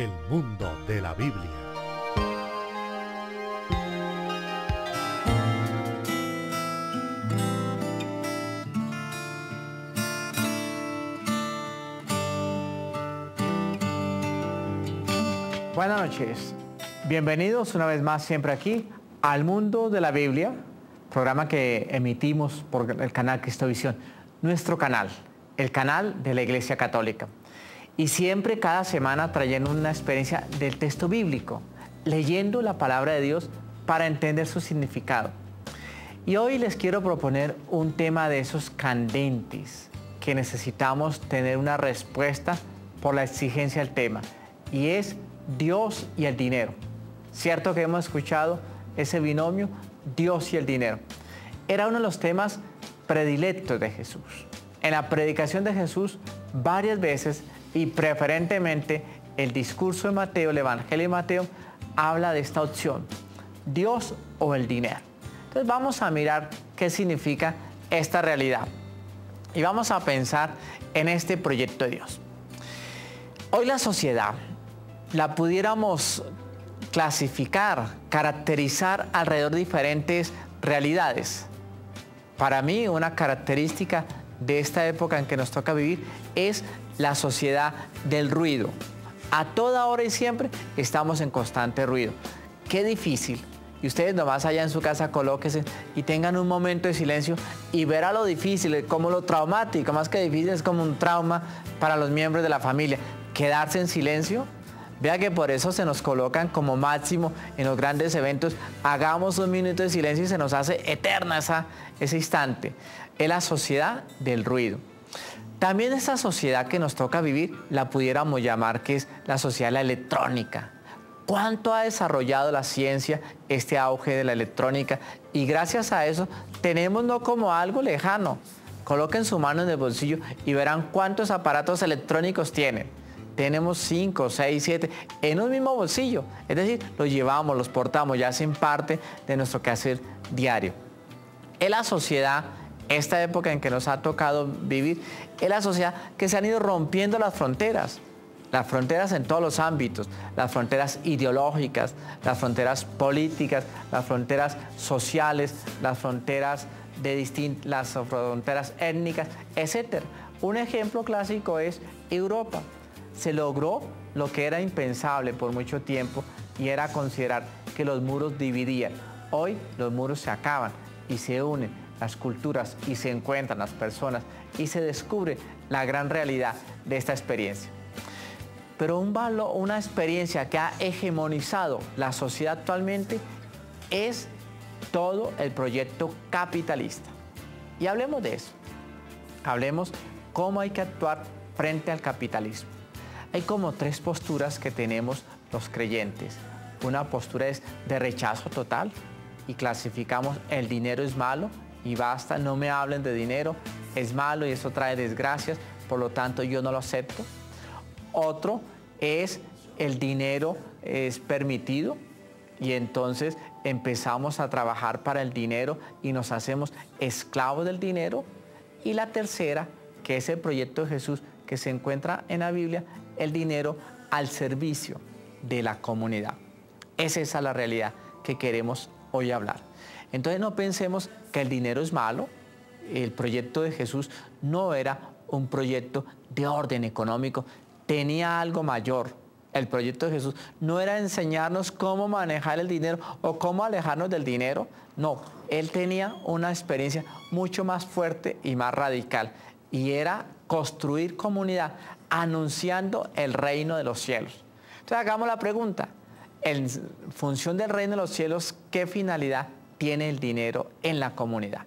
El mundo de la Biblia. Buenas noches, bienvenidos una vez más siempre aquí al Mundo de la Biblia, programa que emitimos por el canal Cristovisión, nuestro canal, el canal de la Iglesia Católica. Y siempre cada semana trayendo una experiencia del texto bíblico, leyendo la palabra de Dios para entender su significado. Y hoy les quiero proponer un tema de esos candentes que necesitamos tener una respuesta por la exigencia del tema, y es Dios y el dinero. Cierto que hemos escuchado ese binomio, Dios y el dinero. Era uno de los temas predilectos de Jesús. En la predicación de Jesús, varias veces y preferentemente el discurso de Mateo, el Evangelio de Mateo, habla de esta opción, Dios o el dinero. Entonces vamos a mirar qué significa esta realidad y vamos a pensar en este proyecto de Dios. Hoy la sociedad la pudiéramos clasificar, caracterizar alrededor de diferentes realidades. Para mí, una característica de esta época en que nos toca vivir es la sociedad del ruido. A toda hora y siempre estamos en constante ruido. Qué difícil. Y ustedes nomás allá en su casa colóquense y tengan un momento de silencio y verá lo difícil, como lo traumático, más que difícil, es como un trauma para los miembros de la familia. Quedarse en silencio. Vea que por eso se nos colocan como máximo en los grandes eventos. Hagamos un minuto de silencio y se nos hace eterna ese instante. Es la sociedad del ruido. También esta sociedad que nos toca vivir la pudiéramos llamar que es la sociedad de la electrónica. ¿Cuánto ha desarrollado la ciencia este auge de la electrónica? Y gracias a eso tenemos no como algo lejano. Coloquen su mano en el bolsillo y verán cuántos aparatos electrónicos tienen. Tenemos 5, 6, 7 en un mismo bolsillo. Es decir, los llevamos, los portamos, ya hacen parte de nuestro quehacer diario. Es la sociedad, esta época en que nos ha tocado vivir, es la sociedad que se han ido rompiendo las fronteras en todos los ámbitos, las fronteras ideológicas, las fronteras políticas, las fronteras sociales, las fronteras las fronteras étnicas, etc. Un ejemplo clásico es Europa. Se logró lo que era impensable por mucho tiempo y era considerar que los muros dividían. Hoy los muros se acaban y se unen las culturas y se encuentran las personas y se descubre la gran realidad de esta experiencia. Pero una experiencia que ha hegemonizado la sociedad actualmente es todo el proyecto capitalista. Y hablemos de eso. Hablemos cómo hay que actuar frente al capitalismo. Hay como tres posturas que tenemos los creyentes. Una postura es de rechazo total y clasificamos el dinero es malo y basta, no me hablen de dinero, es malo y eso trae desgracias, por lo tanto yo no lo acepto. Otro es el dinero es permitido y entonces empezamos a trabajar para el dinero y nos hacemos esclavos del dinero. Y la tercera, que es el proyecto de Jesús que se encuentra en la Biblia, el dinero al servicio de la comunidad. Es esa la realidad que queremos hoy hablar. Entonces no pensemos que el dinero es malo. El proyecto de Jesús no era un proyecto de orden económico, tenía algo mayor. El proyecto de Jesús no era enseñarnos cómo manejar el dinero o cómo alejarnos del dinero. No, Él tenía una experiencia mucho más fuerte y más radical y era construir comunidad anunciando el reino de los cielos. Entonces hagamos la pregunta, en función del reino de los cielos, ¿qué finalidad tiene el dinero en la comunidad?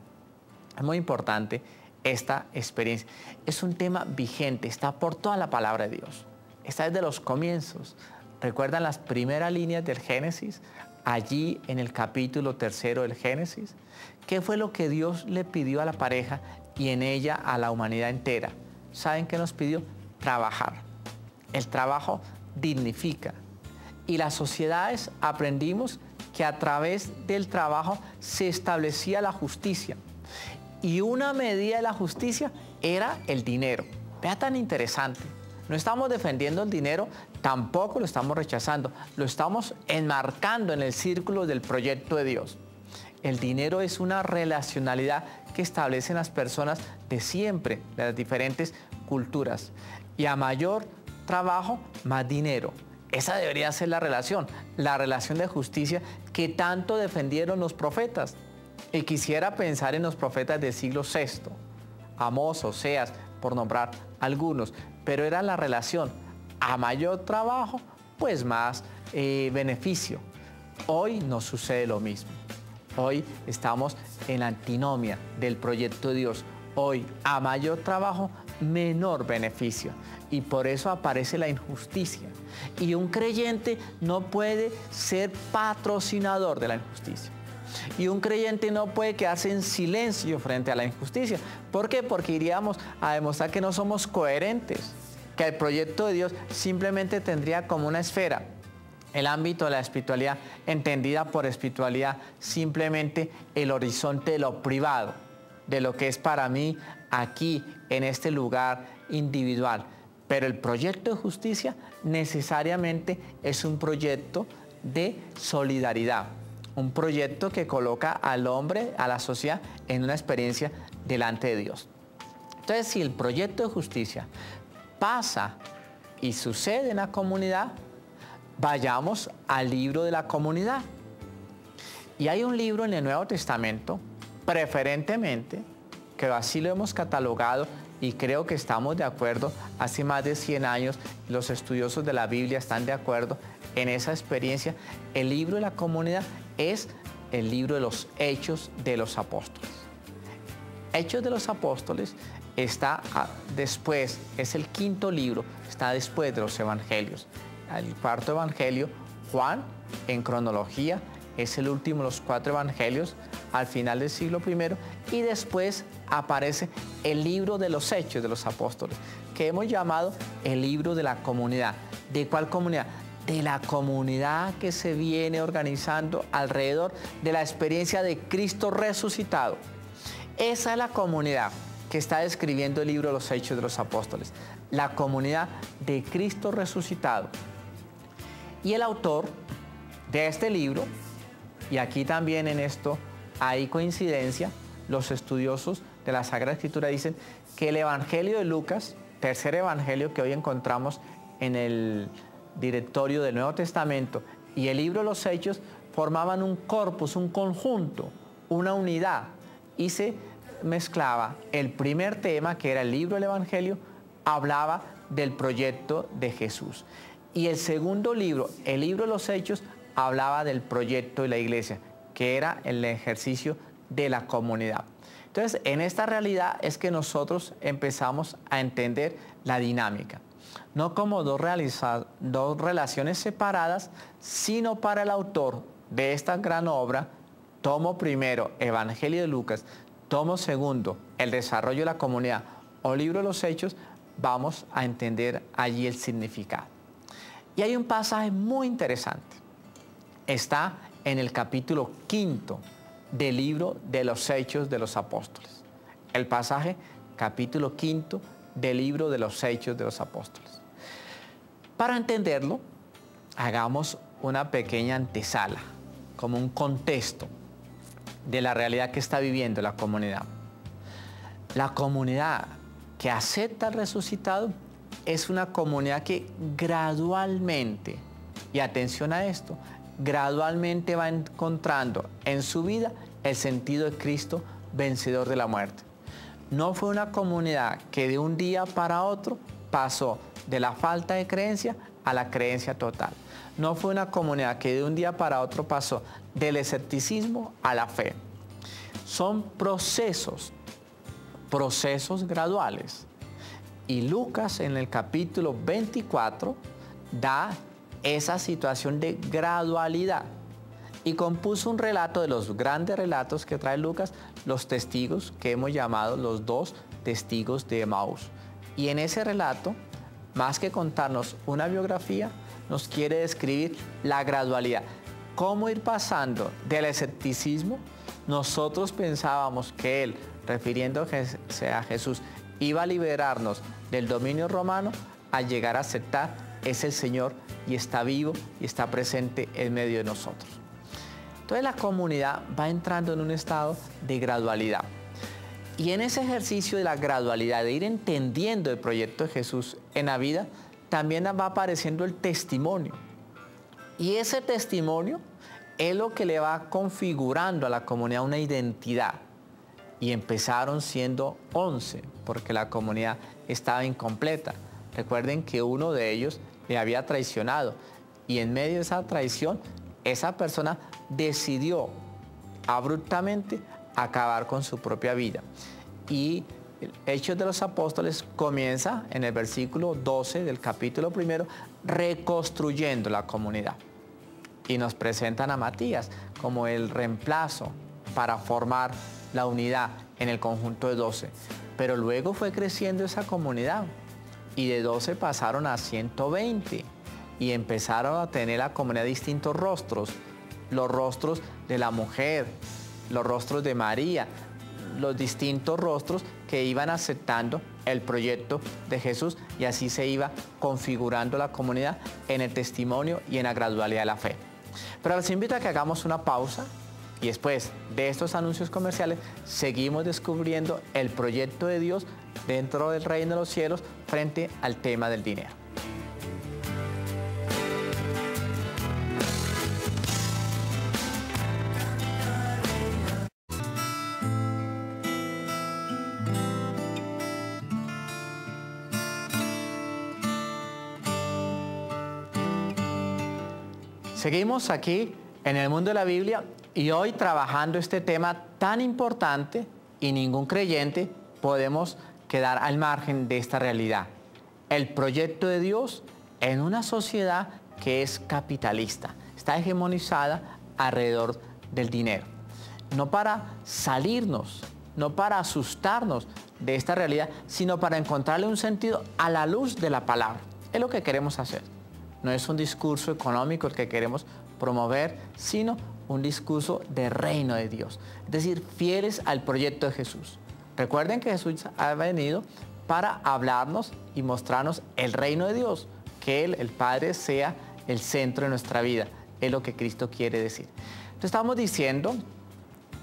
Es muy importante esta experiencia. Es un tema vigente, está por toda la palabra de Dios. Está desde los comienzos. ¿Recuerdan las primeras líneas del Génesis? Allí en el capítulo 3 del Génesis. ¿Qué fue lo que Dios le pidió a la pareja y en ella a la humanidad entera? ¿Saben qué nos pidió? Trabajar. El trabajo dignifica. Y las sociedades aprendimos que a través del trabajo se establecía la justicia. Y una medida de la justicia era el dinero. Vea tan interesante. No estamos defendiendo el dinero, tampoco lo estamos rechazando, lo estamos enmarcando en el círculo del proyecto de Dios. El dinero es una relacionalidad que establecen las personas de siempre, de las diferentes culturas. Y a mayor trabajo, más dinero. Esa debería ser la relación de justicia que tanto defendieron los profetas. Y quisiera pensar en los profetas del siglo VI, Amós, Oseas, por nombrar algunos, pero era la relación, a mayor trabajo, pues más beneficio. Hoy no sucede lo mismo. Hoy estamos en la antinomia del proyecto de Dios. Hoy, a mayor trabajo, menor beneficio. Y por eso aparece la injusticia. Y un creyente no puede ser patrocinador de la injusticia. Y un creyente no puede quedarse en silencio frente a la injusticia. ¿Por qué? Porque iríamos a demostrar que no somos coherentes, que el proyecto de Dios simplemente tendría como una esfera el ámbito de la espiritualidad, entendida por espiritualidad simplemente el horizonte de lo privado, de lo que es para mí aquí, en este lugar individual. Pero el proyecto de justicia necesariamente es un proyecto de solidaridad, un proyecto que coloca al hombre, a la sociedad, en una experiencia delante de Dios. Entonces, si el proyecto de justicia pasa y sucede en la comunidad, vayamos al libro de la comunidad. Y hay un libro en el Nuevo Testamento, preferentemente, que así lo hemos catalogado y creo que estamos de acuerdo, hace más de 100 años los estudiosos de la Biblia están de acuerdo en esa experiencia. El libro de la comunidad es el libro de los Hechos de los Apóstoles. Hechos de los Apóstoles está después, es el quinto libro, está después de los Evangelios. El cuarto evangelio, Juan, en cronología, es el último de los 4 evangelios al final del siglo I, y después aparece el libro de los Hechos de los Apóstoles, que hemos llamado el libro de la comunidad. ¿De cuál comunidad? De la comunidad que se viene organizando alrededor de la experiencia de Cristo resucitado. Esa es la comunidad que está describiendo el libro de los Hechos de los Apóstoles, la comunidad de Cristo resucitado. Y el autor de este libro, y aquí también en esto hay coincidencia, los estudiosos de la Sagrada Escritura dicen que el Evangelio de Lucas, tercer evangelio que hoy encontramos en el directorio del Nuevo Testamento, y el libro de los Hechos formaban un corpus, un conjunto, una unidad, y se mezclaba. El primer tema, que era el libro del Evangelio, hablaba del proyecto de Jesús. Y el segundo libro, el libro de los Hechos, hablaba del proyecto de la iglesia, que era el ejercicio de la comunidad. Entonces, en esta realidad es que nosotros empezamos a entender la dinámica. No como dos relaciones separadas, sino para el autor de esta gran obra, tomo primero, Evangelio de Lucas, tomo segundo, el desarrollo de la comunidad, o libro de los Hechos, vamos a entender allí el significado. Y hay un pasaje muy interesante. Está en el capítulo 5 del libro de los Hechos de los Apóstoles. El pasaje, capítulo 5 del libro de los Hechos de los Apóstoles. Para entenderlo, hagamos una pequeña antesala, como un contexto de la realidad que está viviendo la comunidad. La comunidad que acepta al resucitado es una comunidad que gradualmente, y atención a esto, gradualmente va encontrando en su vida el sentido de Cristo vencedor de la muerte. No fue una comunidad que de un día para otro pasó de la falta de creencia a la creencia total. No fue una comunidad que de un día para otro pasó del escepticismo a la fe. Son procesos graduales. Y Lucas en el capítulo 24 da esa situación de gradualidad y compuso un relato de los grandes relatos que trae Lucas, los testigos que hemos llamado los 2 testigos de Emaús. Y en ese relato, más que contarnos una biografía, nos quiere describir la gradualidad. Cómo ir pasando del escepticismo. Nosotros pensábamos que Él, refiriéndose a Jesús, iba a liberarnos del dominio romano, a llegar a aceptar es el Señor y está vivo y está presente en medio de nosotros. Entonces la comunidad va entrando en un estado de gradualidad. Y en ese ejercicio de la gradualidad, de ir entendiendo el proyecto de Jesús en la vida, también va apareciendo el testimonio. Y ese testimonio es lo que le va configurando a la comunidad una identidad. Y empezaron siendo 11, porque la comunidad estaba incompleta. Recuerden que uno de ellos le había traicionado. Y en medio de esa traición, esa persona decidió abruptamente acabar con su propia vida. Y Hechos de los Apóstoles comienza en el versículo 12 del capítulo 1, reconstruyendo la comunidad. Y nos presentan a Matías como el reemplazo para formar la unidad en el conjunto de 12. Pero luego fue creciendo esa comunidad y de 12 pasaron a 120 y empezaron a tener la comunidad distintos rostros. Los rostros de la mujer, los rostros de María, los distintos rostros que iban aceptando el proyecto de Jesús y así se iba configurando la comunidad en el testimonio y en la gradualidad de la fe. Pero les invito a que hagamos una pausa y después de estos anuncios comerciales seguimos descubriendo el proyecto de Dios dentro del reino de los cielos frente al tema del dinero. Seguimos aquí en el mundo de la Biblia y hoy trabajando este tema tan importante y ningún creyente podemos quedar al margen de esta realidad. El proyecto de Dios en una sociedad que es capitalista, está hegemonizada alrededor del dinero. No para salirnos, no para asustarnos de esta realidad, sino para encontrarle un sentido a la luz de la palabra. Es lo que queremos hacer. No es un discurso económico el que queremos promover, sino un discurso de reino de Dios. Es decir, fieles al proyecto de Jesús. Recuerden que Jesús ha venido para hablarnos y mostrarnos el reino de Dios, que Él, el Padre, sea el centro de nuestra vida. Es lo que Cristo quiere decir. Entonces estamos diciendo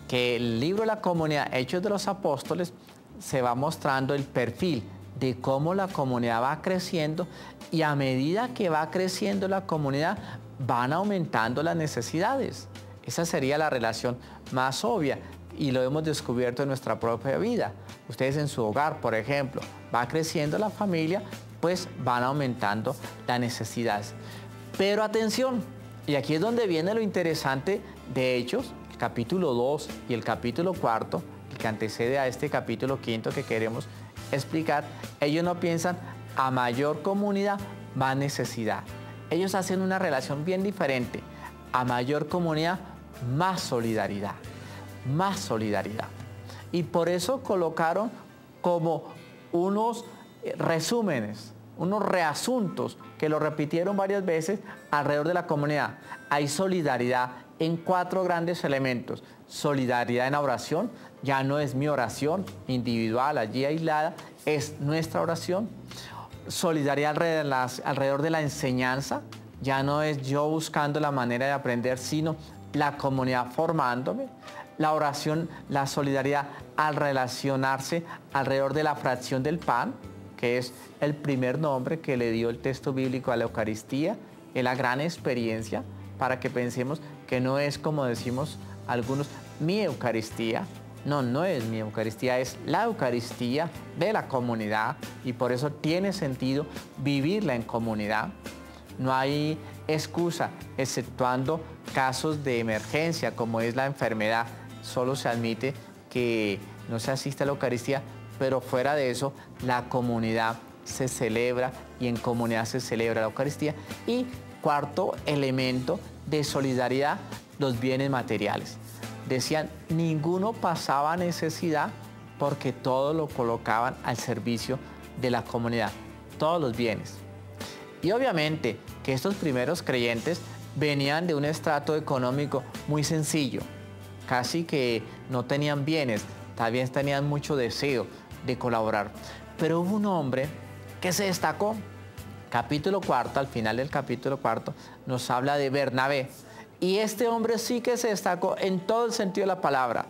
que el libro de la comunidad, Hechos de los Apóstoles, se va mostrando el perfil de cómo la comunidad va creciendo y a medida que va creciendo la comunidad van aumentando las necesidades. Esa sería la relación más obvia y lo hemos descubierto en nuestra propia vida. Ustedes en su hogar, por ejemplo, va creciendo la familia, pues van aumentando las necesidades. Pero atención, y aquí es donde viene lo interesante de Hechos, el capítulo 2 y el capítulo 4, el que antecede a este capítulo 5 que queremos explicar. Ellos no piensan a mayor comunidad, más necesidad. Ellos hacen una relación bien diferente. A mayor comunidad, más solidaridad. Más solidaridad. Y por eso colocaron como unos resúmenes, unos reasuntos que lo repitieron varias veces alrededor de la comunidad. Hay solidaridad en 4 grandes elementos. Solidaridad en la oración, ya no es mi oración individual, allí aislada, es nuestra oración. Solidaridad alrededor de la enseñanza, ya no es yo buscando la manera de aprender, sino la comunidad formándome. La oración, la solidaridad al relacionarse alrededor de la fracción del pan, que es el primer nombre que le dio el texto bíblico a la Eucaristía, es la gran experiencia para que pensemos que no es como decimos algunos, mi Eucaristía. No, no es mi Eucaristía, es la Eucaristía de la comunidad y por eso tiene sentido vivirla en comunidad. No hay excusa, exceptuando casos de emergencia como es la enfermedad. Solo se admite que no se asiste a la Eucaristía, pero fuera de eso, la comunidad se celebra y en comunidad se celebra la Eucaristía. Y cuarto elemento de solidaridad, los bienes materiales. Decían, ninguno pasaba necesidad porque todo lo colocaban al servicio de la comunidad, todos los bienes. Y obviamente que estos primeros creyentes venían de un estrato económico muy sencillo, casi que no tenían bienes, también tenían mucho deseo de colaborar. Pero hubo un hombre que se destacó capítulo cuarto, al final del capítulo cuarto, nos habla de Bernabé. Y este hombre sí que se destacó en todo el sentido de la palabra.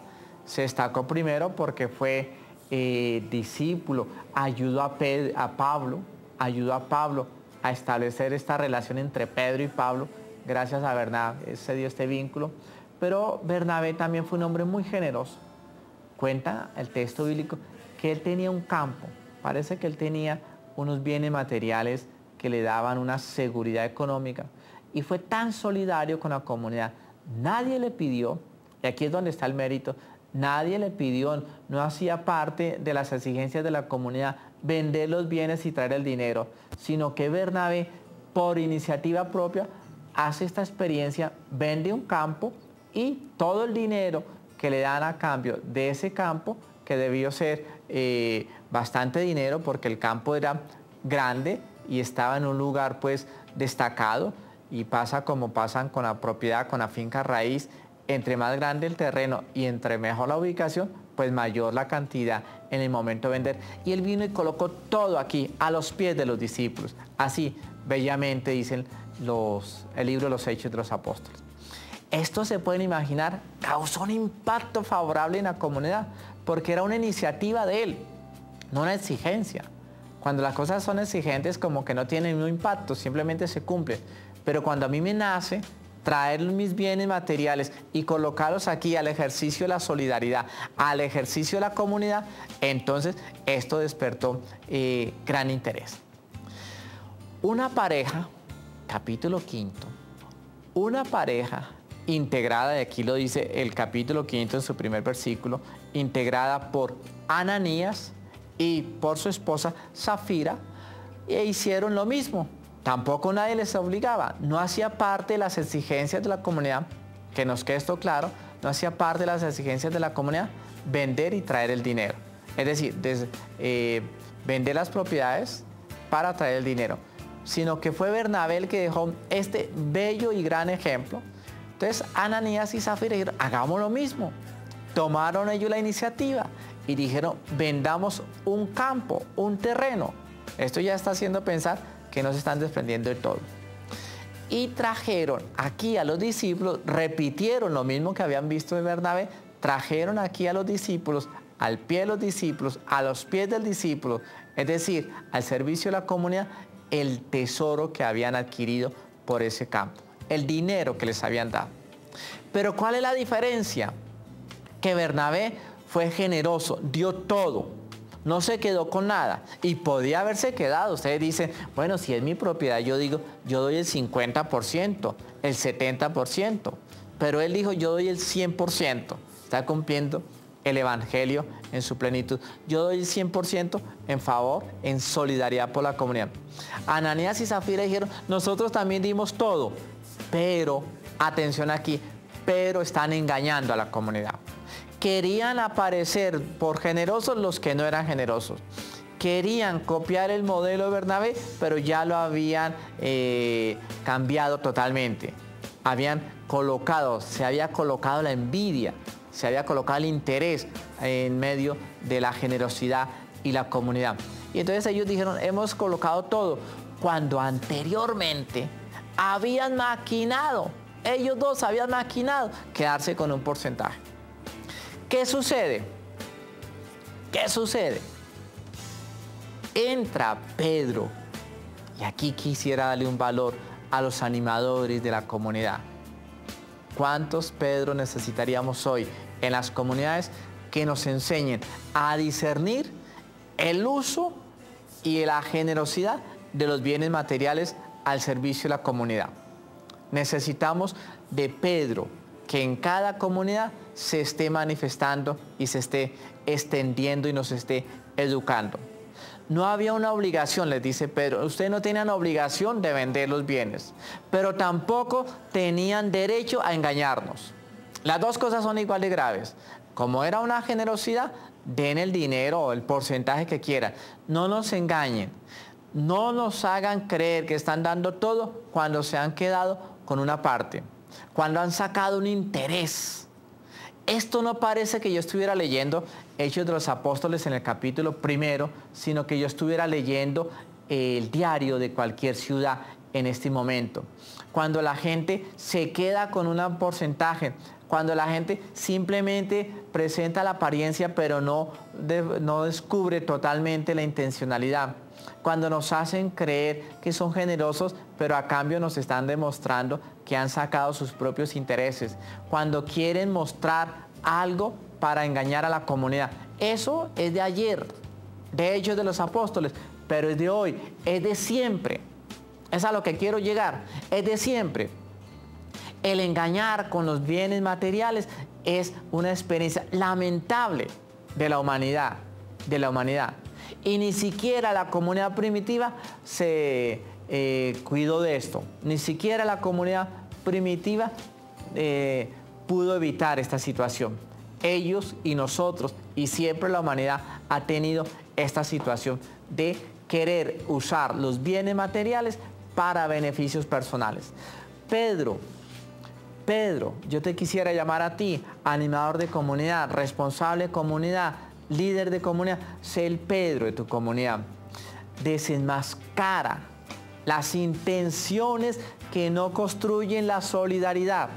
Se destacó primero porque fue discípulo, ayudó a Pablo a establecer esta relación entre Pedro y Pablo. Gracias a Bernabé se dio este vínculo. Pero Bernabé también fue un hombre muy generoso. Cuenta el texto bíblico que él tenía un campo. Parece que él tenía unos bienes materiales que le daban una seguridad económica. Y fue tan solidario con la comunidad. Nadie le pidió, y aquí es donde está el mérito, nadie le pidió, no hacía parte de las exigencias de la comunidad vender los bienes y traer el dinero, sino que Bernabé, por iniciativa propia, hace esta experiencia, vende un campo y todo el dinero que le dan a cambio de ese campo, que debió ser bastante dinero porque el campo era grande y estaba en un lugar pues destacado, y pasa como pasan con la propiedad, con la finca raíz, entre más grande el terreno y entre mejor la ubicación, pues mayor la cantidad en el momento de vender. Y él vino y colocó todo aquí, a los pies de los discípulos. Así, bellamente dicen el libro de los Hechos de los Apóstoles. Esto, se pueden imaginar, causó un impacto favorable en la comunidad, porque era una iniciativa de él, no una exigencia. Cuando las cosas son exigentes, como que no tienen ningún impacto, simplemente se cumplen. Pero cuando a mí me nace traer mis bienes materiales y colocarlos aquí al ejercicio de la solidaridad, al ejercicio de la comunidad, entonces esto despertó gran interés. Una pareja, capítulo 5, una pareja integrada, y aquí lo dice el capítulo 5 en su primer versículo, integrada por Ananías y por su esposa Zafira, e hicieron lo mismo. Tampoco nadie les obligaba, no hacía parte de las exigencias de la comunidad, que nos quede esto claro, no hacía parte de las exigencias de la comunidad vender y traer el dinero. Es decir, vender las propiedades para traer el dinero, sino que fue Bernabé el que dejó este bello y gran ejemplo. Entonces Ananías y Zafira dijeron, hagamos lo mismo. Tomaron ellos la iniciativa y dijeron, vendamos un campo, un terreno. Esto ya está haciendo pensar que no se están desprendiendo de todo. Y trajeron aquí a los discípulos, repitieron lo mismo que habían visto de Bernabé, trajeron aquí a los discípulos, al pie de los discípulos, a los pies del discípulo, es decir, al servicio de la comunidad, el tesoro que habían adquirido por ese campo, el dinero que les habían dado. Pero ¿cuál es la diferencia? Que Bernabé fue generoso, dio todo. No se quedó con nada y podía haberse quedado. Ustedes dicen, bueno, si es mi propiedad, yo digo, yo doy el 50%, el 70%. Pero él dijo, yo doy el 100%. Está cumpliendo el evangelio en su plenitud. Yo doy el 100% en favor, en solidaridad por la comunidad. Ananías y Zafira dijeron, nosotros también dimos todo. Pero, atención aquí, pero están engañando a la comunidad. Querían aparecer por generosos los que no eran generosos. Querían copiar el modelo de Bernabé, pero ya lo habían cambiado totalmente. Se había colocado la envidia, se había colocado el interés en medio de la generosidad y la comunidad. Y entonces ellos dijeron, hemos colocado todo, cuando anteriormente habían maquinado, ellos dos habían maquinado quedarse con un porcentaje. ¿Qué sucede? ¿Qué sucede? Entra Pedro, y aquí quisiera darle un valor a los animadores de la comunidad. ¿Cuántos Pedro necesitaríamos hoy en las comunidades que nos enseñen a discernir el uso y la generosidad de los bienes materiales al servicio de la comunidad? Necesitamos de Pedro, que en cada comunidad se esté manifestando y se esté extendiendo y nos esté educando. No había una obligación, les dice Pedro, ustedes no tenían obligación de vender los bienes, pero tampoco tenían derecho a engañarnos. Las dos cosas son igual de graves. Como era una generosidad, den el dinero o el porcentaje que quieran. No nos engañen, no nos hagan creer que están dando todo cuando se han quedado con una parte, cuando han sacado un interés. Esto no parece que yo estuviera leyendo Hechos de los Apóstoles en el capítulo 1, sino que yo estuviera leyendo el diario de cualquier ciudad en este momento. Cuando la gente se queda con un porcentaje, cuando la gente simplemente presenta la apariencia pero no descubre totalmente la intencionalidad. Cuando nos hacen creer que son generosos, pero a cambio nos están demostrando que han sacado sus propios intereses. Cuando quieren mostrar algo para engañar a la comunidad. Eso es de ayer, de Hechos de los Apóstoles, pero es de hoy, es de siempre. Es a lo que quiero llegar, es de siempre. El engañar con los bienes materiales es una experiencia lamentable de la humanidad, Y ni siquiera la comunidad primitiva se cuidó de esto. Ni siquiera la comunidad primitiva pudo evitar esta situación. Ellos y nosotros, y siempre la humanidad ha tenido esta situación de querer usar los bienes materiales para beneficios personales. Pedro, yo te quisiera llamar a ti, animador de comunidad, responsable de comunidad, líder de comunidad, sé el Pedro de tu comunidad. Desenmascara las intenciones que no construyen la solidaridad.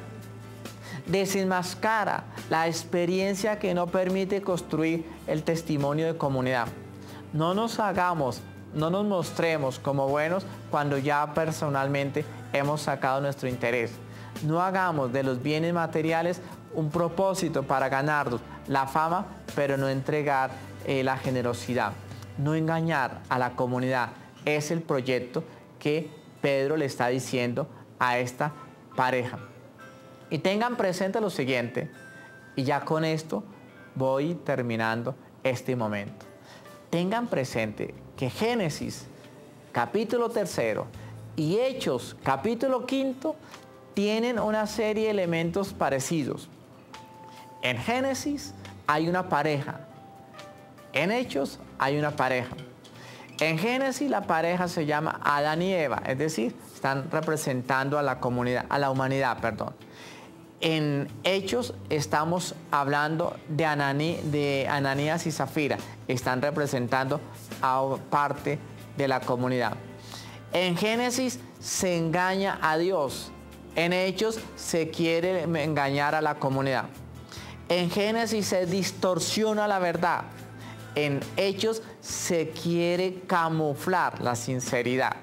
Desenmascara la experiencia que no permite construir el testimonio de comunidad. No nos mostremos como buenos cuando ya personalmente hemos sacado nuestro interés. No hagamos de los bienes materiales un propósito para ganarnos la fama, pero no entregar la generosidad. No engañar a la comunidad es el proyecto que Pedro le está diciendo a esta pareja. Y tengan presente lo siguiente, y ya con esto voy terminando este momento. Tengan presente que Génesis capítulo 3 y Hechos capítulo 5 tienen una serie de elementos parecidos. En Génesis hay una pareja. En Hechos hay una pareja. En Génesis la pareja se llama Adán y Eva, es decir, están representando a la comunidad, a la humanidad, perdón. En Hechos estamos hablando de Ananías y Zafira, están representando a parte de la comunidad. En Génesis se engaña a Dios. En Hechos se quiere engañar a la comunidad. En Génesis se distorsiona la verdad. En Hechos se quiere camuflar la sinceridad.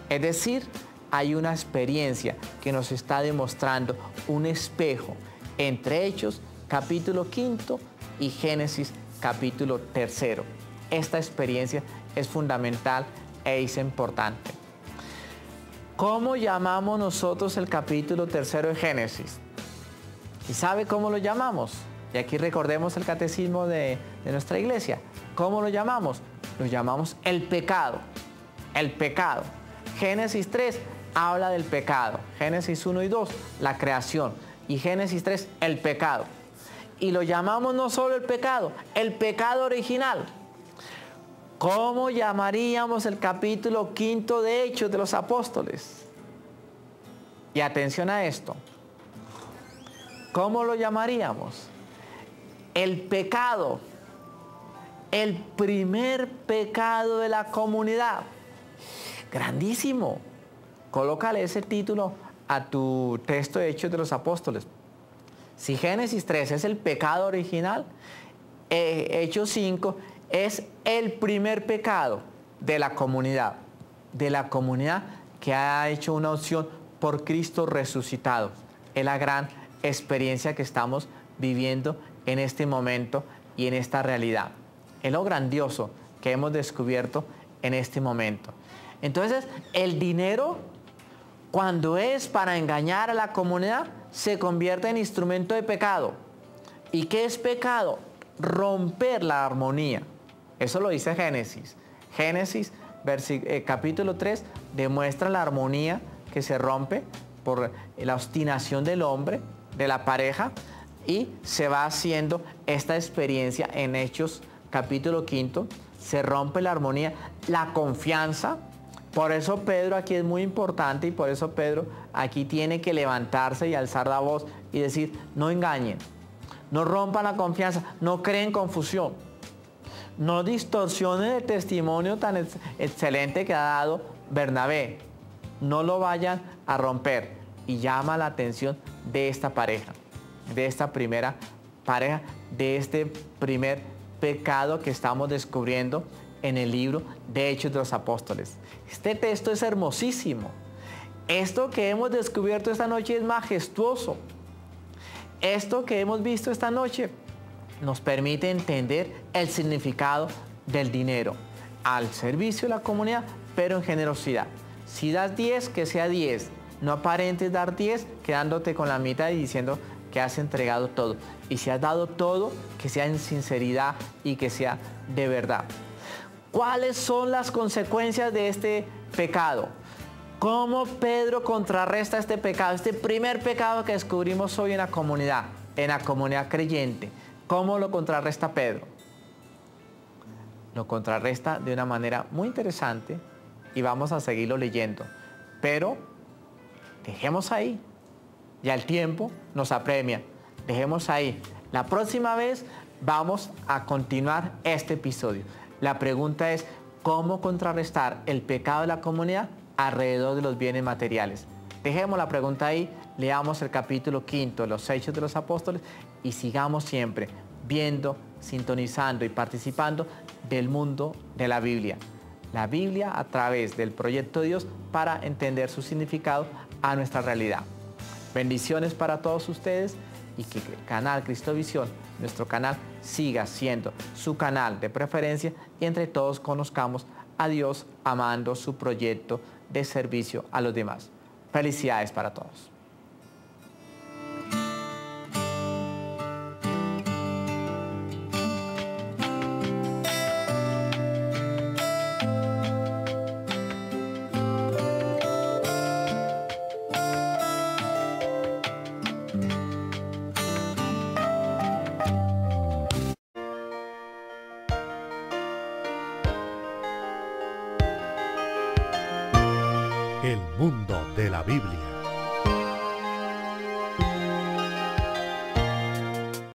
Es decir, hay una experiencia que nos está demostrando un espejo entre Hechos capítulo 5 y Génesis capítulo 3. Esta experiencia es fundamental e es importante. ¿Cómo llamamos nosotros el capítulo 3 de Génesis? ¿Y sabe cómo lo llamamos? Y aquí recordemos el catecismo de nuestra iglesia. ¿Cómo lo llamamos? Lo llamamos el pecado. El pecado. Génesis 3 habla del pecado. Génesis 1 y 2, la creación. Y Génesis 3, el pecado. Y lo llamamos no solo el pecado original. ¿Cómo llamaríamos el capítulo 5 de Hechos de los Apóstoles? Y atención a esto. ¿Cómo lo llamaríamos? El pecado, el primer pecado de la comunidad. Grandísimo. Colócale ese título a tu texto de Hechos de los Apóstoles. Si Génesis 3 es el pecado original, Hechos 5 es el primer pecado de la comunidad que ha hecho una opción por Cristo resucitado. Es la gran experiencia que estamos viviendo en este momento y en esta realidad. Es lo grandioso que hemos descubierto en este momento. Entonces, el dinero, cuando es para engañar a la comunidad, se convierte en instrumento de pecado. ¿Y qué es pecado? Romper la armonía. Eso lo dice Génesis. Génesis, capítulo 3, demuestra la armonía que se rompe por la obstinación del hombre, de la pareja, y se va haciendo esta experiencia en Hechos, capítulo 5. Se rompe la armonía, la confianza. Por eso Pedro aquí es muy importante y por eso Pedro aquí tiene que levantarse y alzar la voz y decir, no engañen, no rompan la confianza, no creen confusión. no distorsionen el testimonio tan excelente que ha dado Bernabé. No lo vayan a romper. Y llama la atención de esta pareja, de esta primera pareja, de este primer pecado que estamos descubriendo en el libro de Hechos de los Apóstoles. Este texto es hermosísimo. Esto que hemos descubierto esta noche es majestuoso. Esto que hemos visto esta noche nos permite entender el significado del dinero al servicio de la comunidad, pero en generosidad. Si das 10, que sea 10. No aparentes dar 10 quedándote con la mitad y diciendo que has entregado todo. Y si has dado todo, que sea en sinceridad y que sea de verdad. ¿Cuáles son las consecuencias de este pecado? ¿Cómo Pedro contrarresta este pecado? Este primer pecado que descubrimos hoy en la comunidad creyente. ¿Cómo lo contrarresta Pedro? Lo contrarresta de una manera muy interesante y vamos a seguirlo leyendo. Pero dejemos ahí. Ya el tiempo nos apremia. Dejemos ahí. La próxima vez vamos a continuar este episodio. La pregunta es, ¿cómo contrarrestar el pecado de la comunidad alrededor de los bienes materiales? Dejemos la pregunta ahí, leamos el capítulo 5 de los Hechos de los Apóstoles y sigamos siempre viendo, sintonizando y participando del mundo de la Biblia. La Biblia a través del proyecto de Dios para entender su significado a nuestra realidad. Bendiciones para todos ustedes y que el canal Cristovisión, nuestro canal, siga siendo su canal de preferencia y entre todos conozcamos a Dios amando su proyecto de servicio a los demás. Felicidades para todos. El mundo de la Biblia.